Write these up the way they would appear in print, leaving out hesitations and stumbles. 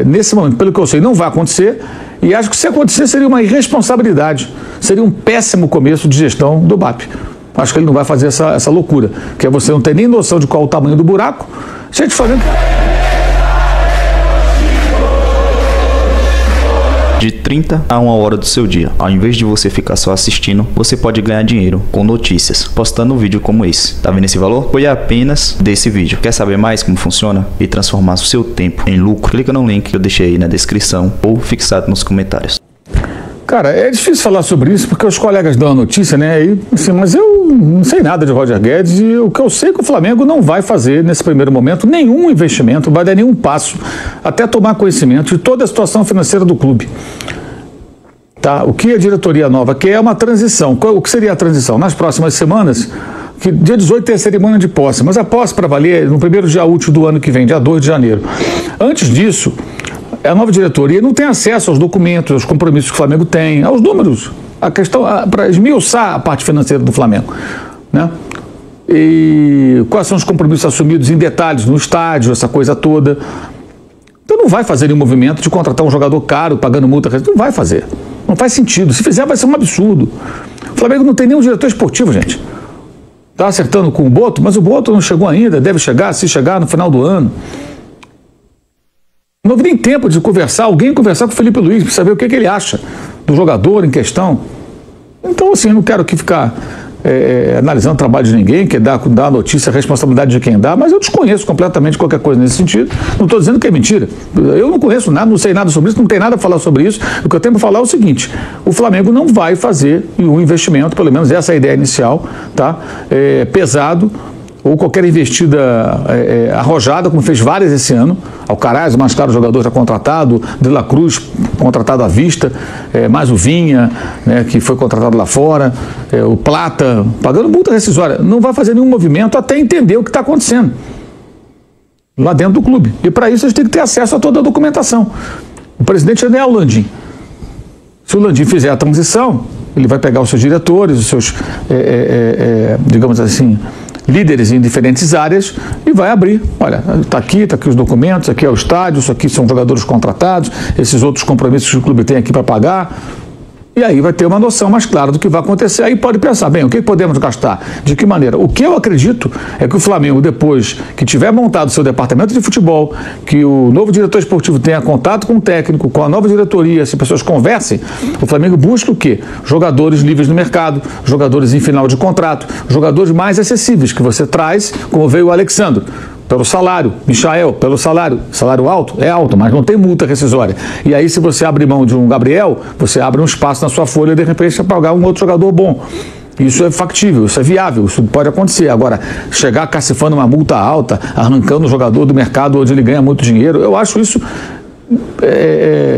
nesse momento, pelo que eu sei, não vai acontecer, e acho que se acontecer seria uma irresponsabilidade, seria um péssimo começo de gestão do BAP. Acho que ele não vai fazer essa loucura, que é você não ter nem noção de qual o tamanho do buraco, gente fazendo... De 30 a 1 hora do seu dia. Ao invés de você ficar só assistindo, você pode ganhar dinheiro com notícias, postando um vídeo como esse. Tá vendo esse valor? Foi apenas desse vídeo. Quer saber mais como funciona e transformar o seu tempo em lucro? Clica no link que eu deixei aí na descrição ou fixado nos comentários. Cara, é difícil falar sobre isso porque os colegas dão a notícia, né? E, assim, mas eu não sei nada de Roger Guedes e o que eu sei é que o Flamengo não vai fazer nesse primeiro momento nenhum investimento, vai dar nenhum passo até tomar conhecimento de toda a situação financeira do clube. Tá? O que a diretoria nova quer é uma transição. O que seria a transição? Nas próximas semanas, que dia 18 tem a cerimônia de posse, mas a posse para valer no primeiro dia útil do ano que vem, dia 2 de janeiro. Antes disso, a nova diretoria não tem acesso aos documentos, aos compromissos que o Flamengo tem, aos números, a questão para esmiuçar a parte financeira do Flamengo, né? E quais são os compromissos assumidos em detalhes no estádio, essa coisa toda. Então não vai fazer nenhum movimento de contratar um jogador caro, pagando multa, não vai fazer, não faz sentido, se fizer vai ser um absurdo. O Flamengo não tem nenhum diretor esportivo, gente. Está acertando com o Boto, mas o Boto não chegou ainda, deve chegar, se chegar no final do ano. Não houve nem tempo de alguém conversar com o Felipe Luiz para saber o que ele acha do jogador em questão. Então, assim, eu não quero aqui ficar analisando o trabalho de ninguém, que dar a notícia, a responsabilidade de quem dá, mas eu desconheço completamente qualquer coisa nesse sentido. Não estou dizendo que é mentira. Eu não conheço nada, não sei nada sobre isso, não tem nada a falar sobre isso. O que eu tenho para falar é o seguinte: o Flamengo não vai fazer um investimento, pelo menos essa é a ideia inicial, tá? Pesado, ou qualquer investida arrojada, como fez várias esse ano. Alcaraz, o mais caro jogador, já contratado, De La Cruz, contratado à vista, mais o Vinha, né, que foi contratado lá fora, o Plata, pagando multa rescisória. Não vai fazer nenhum movimento até entender o que está acontecendo lá dentro do clube. E para isso eles têm que ter acesso a toda a documentação. O presidente não é o Landim. Se o Landim fizer a transição, ele vai pegar os seus diretores, os seus, digamos assim, líderes em diferentes áreas e vai abrir. Olha, está aqui os documentos, aqui é o estádio, isso aqui são jogadores contratados, esses outros compromissos que o clube tem aqui para pagar. E aí vai ter uma noção mais clara do que vai acontecer. Aí pode pensar, bem, o que podemos gastar? De que maneira? O que eu acredito é que o Flamengo, depois que tiver montado seu departamento de futebol, que o novo diretor esportivo tenha contato com o técnico, com a nova diretoria, se pessoas conversem, o Flamengo busca o quê? Jogadores livres no mercado, jogadores em final de contrato, jogadores mais acessíveis, que você traz, como veio o Alexandre. Pelo salário, Michael, pelo salário alto, é alto, mas não tem multa rescisória. E aí, se você abre mão de um Gabriel, você abre um espaço na sua folha, de repente, para pagar um outro jogador bom. Isso é factível, isso é viável, isso pode acontecer. Agora, chegar cacifando uma multa alta, arrancando o jogador do mercado onde ele ganha muito dinheiro, eu acho isso,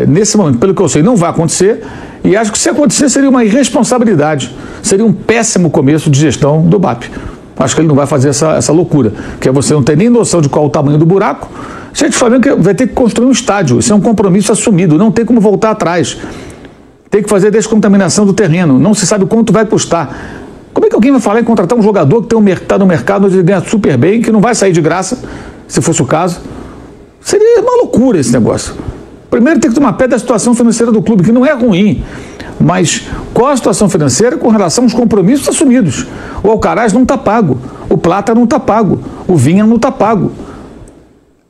nesse momento, pelo que eu sei, não vai acontecer. E acho que se acontecer seria uma irresponsabilidade, seria um péssimo começo de gestão do BAP. Acho que ele não vai fazer essa loucura, que é você não ter nem noção de qual o tamanho do buraco. Gente, o Flamengo vai ter que construir um estádio, isso é um compromisso assumido, não tem como voltar atrás. Tem que fazer descontaminação do terreno, não se sabe quanto vai custar. Como é que alguém vai falar em contratar um jogador que está no mercado onde ele ganha super bem, que não vai sair de graça, se fosse o caso? Seria uma loucura esse negócio. Primeiro tem que tomar pé da situação financeira do clube, que não é ruim. Mas qual a situação financeira com relação aos compromissos assumidos? O Alcaraz não está pago, o Plata não está pago, o Vinha não está pago.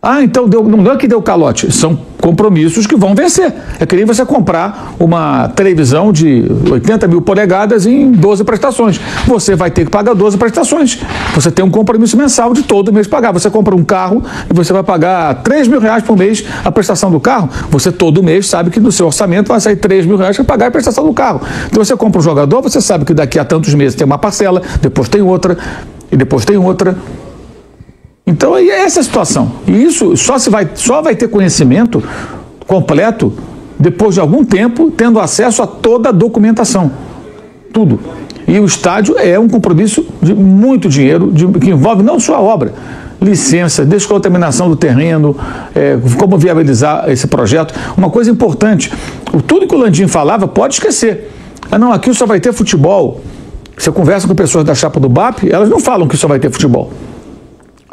Ah, então não é que deu calote, são compromissos que vão vencer. É que nem você comprar uma televisão de 80 mil polegadas em 12 prestações. Você vai ter que pagar 12 prestações. Você tem um compromisso mensal de todo mês pagar. Você compra um carro e você vai pagar 3 mil reais por mês a prestação do carro. Você todo mês sabe que no seu orçamento vai sair 3 mil reais para pagar a prestação do carro. Então você compra um jogador, você sabe que daqui a tantos meses tem uma parcela, depois tem outra, e depois tem outra. Então é essa a situação. E isso só vai ter conhecimento completo depois de algum tempo, tendo acesso a toda a documentação. Tudo. E o estádio é um compromisso de muito dinheiro, que envolve não só a obra, licença, descontaminação do terreno, como viabilizar esse projeto. Uma coisa importante, tudo que o Landim falava, pode esquecer. Ah, não, aqui só vai ter futebol. Você conversa com pessoas da chapa do BAP, elas não falam que só vai ter futebol.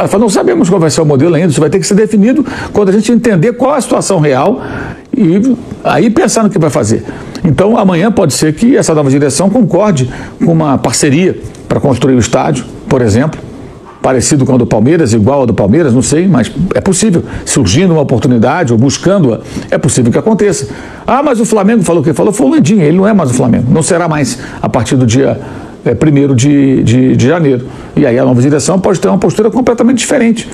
Ela falou, não sabemos qual vai ser o modelo ainda, isso vai ter que ser definido quando a gente entender qual é a situação real e aí pensar no que vai fazer. Então, amanhã pode ser que essa nova direção concorde com uma parceria para construir o estádio, por exemplo, parecido com a do Palmeiras, igual a do Palmeiras, não sei, mas é possível. Surgindo uma oportunidade ou buscando-a, é possível que aconteça. Ah, mas o Flamengo falou o que falou, foi o Landim, ele não é mais o Flamengo, não será mais a partir do dia 1º de janeiro. E aí a nova direção pode ter uma postura completamente diferente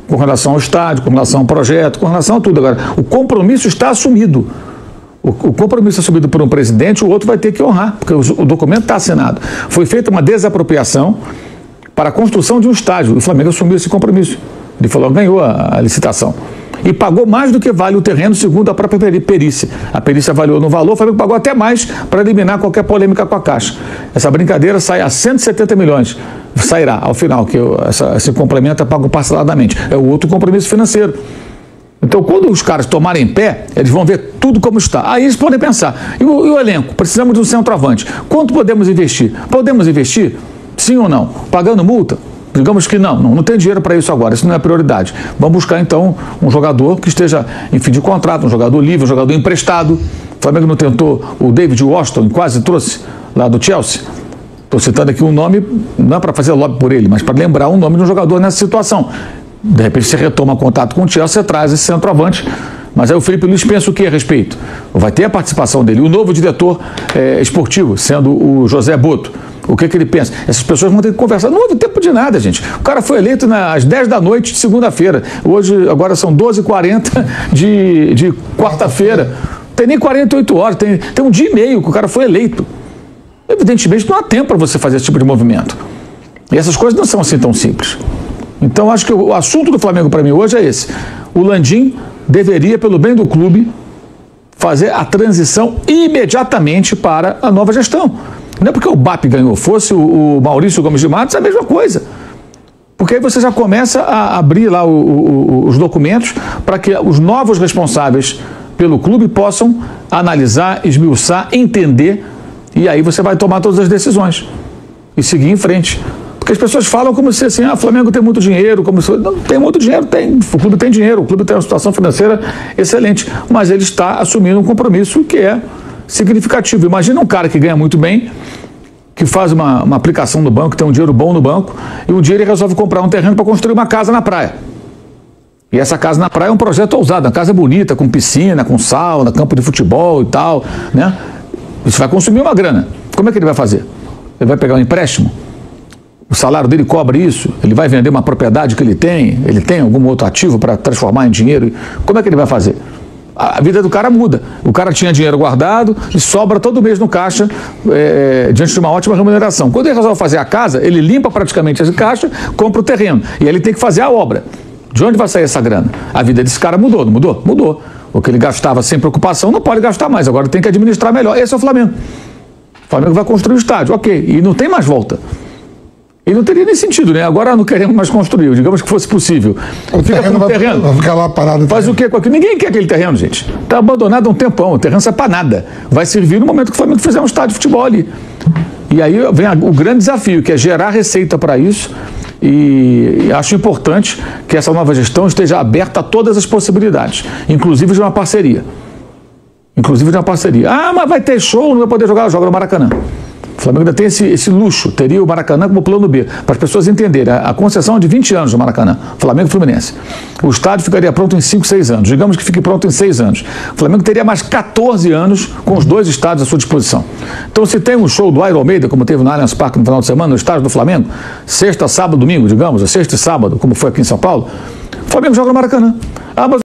com relação ao estádio, com relação ao projeto, com relação a tudo. Agora, o compromisso está assumido. O compromisso assumido por um presidente, o outro vai ter que honrar, porque o documento está assinado. Foi feita uma desapropriação para a construção de um estádio. O Flamengo assumiu esse compromisso. Ele falou, ganhou a licitação. E pagou mais do que vale o terreno, segundo a própria perícia. A perícia avaliou no valor, o Flamengo pagou até mais para eliminar qualquer polêmica com a Caixa. Essa brincadeira sai a 170 milhões. Sairá ao final, que esse complemento é pago parceladamente. É o outro compromisso financeiro. Então, quando os caras tomarem pé, eles vão ver tudo como está. Aí eles podem pensar, e o elenco? Precisamos de um centroavante. Quanto podemos investir? Podemos investir? Sim ou não? Pagando multa? Digamos que não tem dinheiro para isso agora, isso não é prioridade. Vamos buscar então um jogador que esteja em fim de contrato, um jogador livre, um jogador emprestado. O Flamengo não tentou o David Washington, quase trouxe lá do Chelsea. Estou citando aqui um nome, não é para fazer lobby por ele, mas para lembrar um nome de um jogador nessa situação. De repente você retoma contato com o Chelsea, você traz esse centroavante. Mas aí o Felipe Luiz pensa o que a respeito? Vai ter a participação dele, o novo diretor esportivo, sendo o José Boto. O que ele pensa? Essas pessoas vão ter que conversar. Não houve tempo de nada, gente. O cara foi eleito às 10 da noite de segunda-feira. Agora são 12h40 de quarta-feira. Tem nem 48 horas, tem um dia e meio que o cara foi eleito. Evidentemente não há tempo para você fazer esse tipo de movimento. E essas coisas não são assim tão simples. Então acho que o assunto do Flamengo para mim hoje é esse. O Landim deveria, pelo bem do clube, fazer a transição imediatamente para a nova gestão. Não é porque o BAP ganhou, fosse o Maurício Gomes de Matos, é a mesma coisa. Porque aí você já começa a abrir lá os documentos para que os novos responsáveis pelo clube possam analisar, esmiuçar, entender, e aí você vai tomar todas as decisões e seguir em frente. Porque as pessoas falam como se assim, o Flamengo tem muito dinheiro, como se... Não tem muito dinheiro, tem. O clube tem dinheiro, o clube tem uma situação financeira excelente, mas ele está assumindo um compromisso que é significativo. Imagina um cara que ganha muito bem, que faz uma aplicação no banco, tem um dinheiro bom no banco, e um dia ele resolve comprar um terreno para construir uma casa na praia. E essa casa na praia é um projeto ousado, uma casa bonita, com piscina, com sauna, campo de futebol e tal, né? Isso vai consumir uma grana. Como é que ele vai fazer? Ele vai pegar um empréstimo? O salário dele cobre isso? Ele vai vender uma propriedade que ele tem algum outro ativo para transformar em dinheiro? Como é que ele vai fazer? A vida do cara muda. O cara tinha dinheiro guardado e sobra todo mês no caixa diante de uma ótima remuneração. Quando ele resolve fazer a casa, ele limpa praticamente esse caixa, compra o terreno. E ele tem que fazer a obra. De onde vai sair essa grana? A vida desse cara mudou, não mudou? Mudou. O que ele gastava sem preocupação não pode gastar mais. Agora tem que administrar melhor. Esse é o Flamengo. O Flamengo vai construir o estádio. Ok. E não tem mais volta. E não teria nem sentido, né? Agora não queremos mais construir, digamos que fosse possível. O terreno vai ficar lá parado. Faz o quê com aquilo? Ninguém quer aquele terreno, gente. Está abandonado há um tempão, o terreno não serve para nada. Vai servir no momento que o Flamengo fizer um estádio de futebol ali. E aí vem o grande desafio, que é gerar receita para isso. E acho importante que essa nova gestão esteja aberta a todas as possibilidades, inclusive de uma parceria. Ah, mas vai ter show, não vai poder jogar, joga no Maracanã. O Flamengo ainda tem esse luxo, teria o Maracanã como plano B, para as pessoas entenderem. A concessão é de 20 anos do Maracanã, Flamengo e Fluminense. O estádio ficaria pronto em 5, 6 anos, digamos que fique pronto em 6 anos. O Flamengo teria mais 14 anos com os dois estádios à sua disposição. Então, se tem um show do Iron Maiden, como teve no Allianz Parque no final de semana, no estádio do Flamengo, sexta, sábado, domingo, digamos, sexta e sábado, como foi aqui em São Paulo, o Flamengo joga no Maracanã. Ah, mas